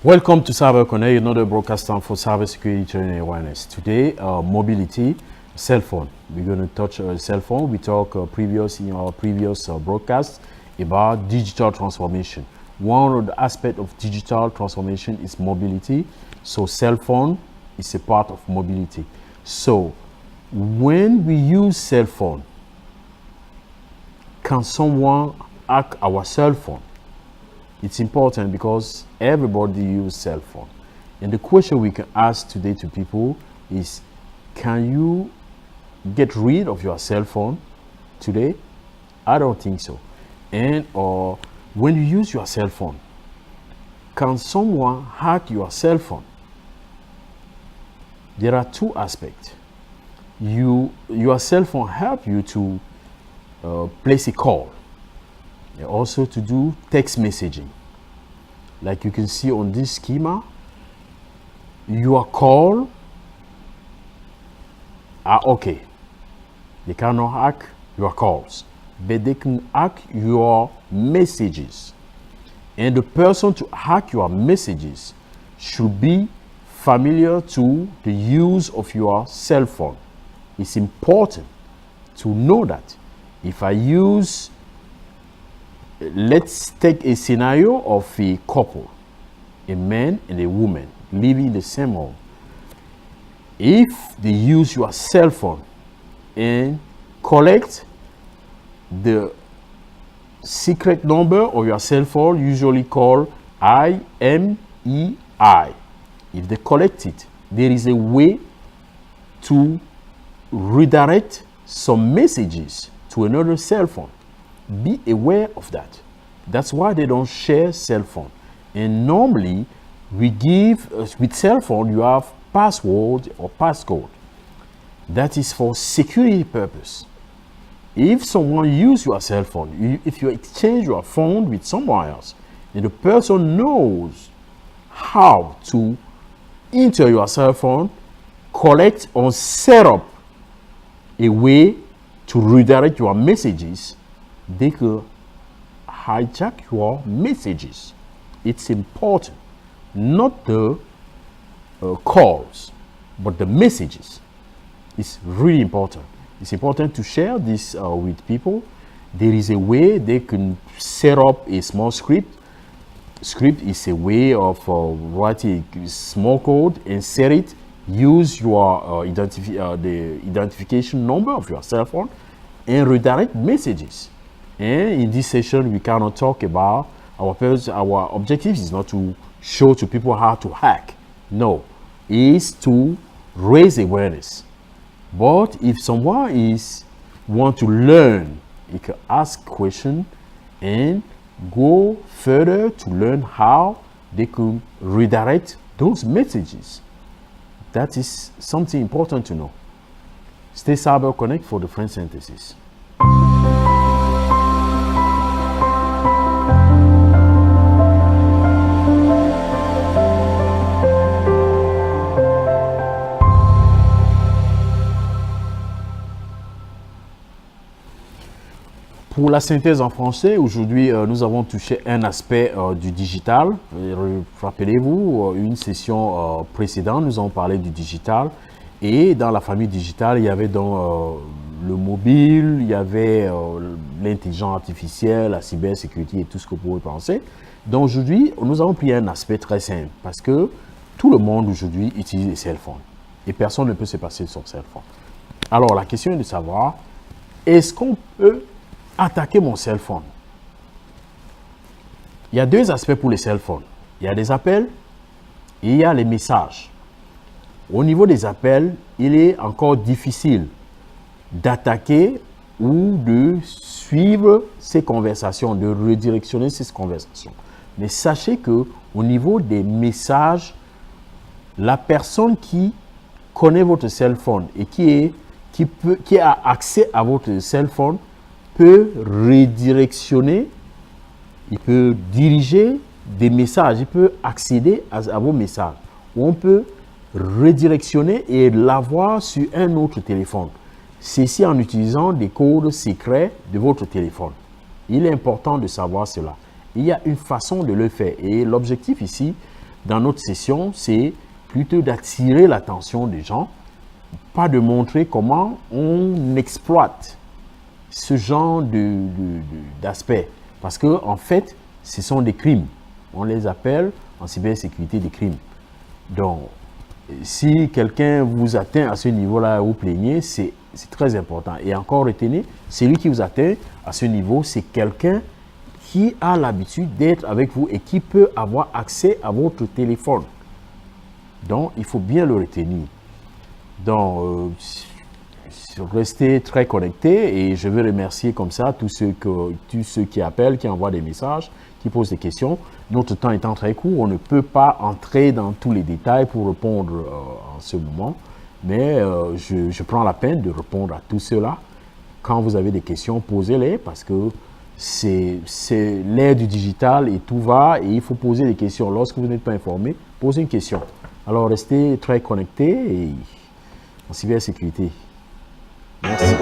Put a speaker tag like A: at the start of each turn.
A: Welcome to Cyber Connect, another broadcast time for cybersecurity training and awareness. Today, mobility, cell phone. We're going to touch cell phone. We talked in our previous broadcast about digital transformation. One of the aspects of digital transformation is mobility. So cell phone is a part of mobility. So when we use cell phone, can someone hack our cell phone? It's important because everybody uses cell phone. And the question we can ask today to people is, can you get rid of your cell phone today? I don't think so. And or when you use your cell phone, can someone hack your cell phone? There are two aspects. Your cell phone help you to place a call. And also to do text messaging. Like you can see on this schema, your call are okay. They cannot hack your calls, but they can hack your messages. And the person to hack your messages should be familiar to the use of your cell phone. It's important to know that if I use, let's take a scenario of a couple, a man and a woman living in the same home. If they use your cell phone and collect the secret number of your cell phone, usually called IMEI, if they collect it, there is a way to redirect some messages to another cell phone. Be aware of that. That's why they don't share cell phone. And normally we give with cell phone you have password or passcode. That is for security purpose. If someone use your cell phone, if you exchange your phone with someone else, and the person knows how to enter your cell phone, collect or set up a way to redirect your messages, they could hijack your messages. It's important, not the calls, but the messages. It's really important. It's important to share this with people. There is a way they can set up a small script. Script is a way of writing a small code and set it. Use your the identification number of your cell phone and redirect messages. And in this session, we cannot talk about our objective is not to show to people how to hack. No, it's to raise awareness. But if someone want to learn, he can ask question and go further to learn how they can redirect those messages. That is something important to know. Stay Cyber Connect for the French synthesis. Pour la synthèse en français, aujourd'hui, nous avons touché un aspect du digital. Rappelez-vous, une session précédente, nous avons parlé du digital. Et dans la famille digitale, il y avait donc le mobile, il y avait l'intelligence artificielle, la cybersécurité et tout ce que vous pouvez penser. Donc aujourd'hui, nous avons pris un aspect très simple parce que tout le monde aujourd'hui utilise les cell phones. Et personne ne peut se passer de son cell phone. Alors la question est de savoir, est-ce qu'on peut attaquer mon cell phone? Il y a deux aspects pour les cell phones. Il y a des appels et il y a les messages. Au niveau des appels, il est encore difficile d'attaquer ou de suivre ces conversations, de redirectionner ces conversations. Mais sachez que au niveau des messages, la personne qui connaît votre cell phone et qui a accès à votre cell phone peut redirectionner, il peut diriger des messages, il peut accéder à vos messages. On peut redirectionner et l'avoir sur un autre téléphone. Ceci en utilisant des codes secrets de votre téléphone. Il est important de savoir cela. Il y a une façon de le faire et l'objectif ici, dans notre session, c'est plutôt d'attirer l'attention des gens, pas de montrer comment on exploite ce genre d'aspect. Parce que, en fait, ce sont des crimes. On les appelle en cybersécurité des crimes. Donc, si quelqu'un vous atteint à ce niveau-là, vous plaignez, c'est très important. Et encore retenez, celui qui vous atteint à ce niveau, c'est quelqu'un qui a l'habitude d'être avec vous et qui peut avoir accès à votre téléphone. Donc, il faut bien le retenir. Donc, restez très connectés et je veux remercier comme ça tous ceux qui appellent, qui envoient des messages, qui posent des questions. Notre temps étant très court, on ne peut pas entrer dans tous les détails pour répondre en ce moment, mais je prends la peine de répondre à tout cela. Quand vous avez des questions, posez-les parce que c'est l'ère du digital et tout va et il faut poser des questions. Lorsque vous n'êtes pas informé, posez une question. Alors, restez très connectés et en cybersécurité. Merci.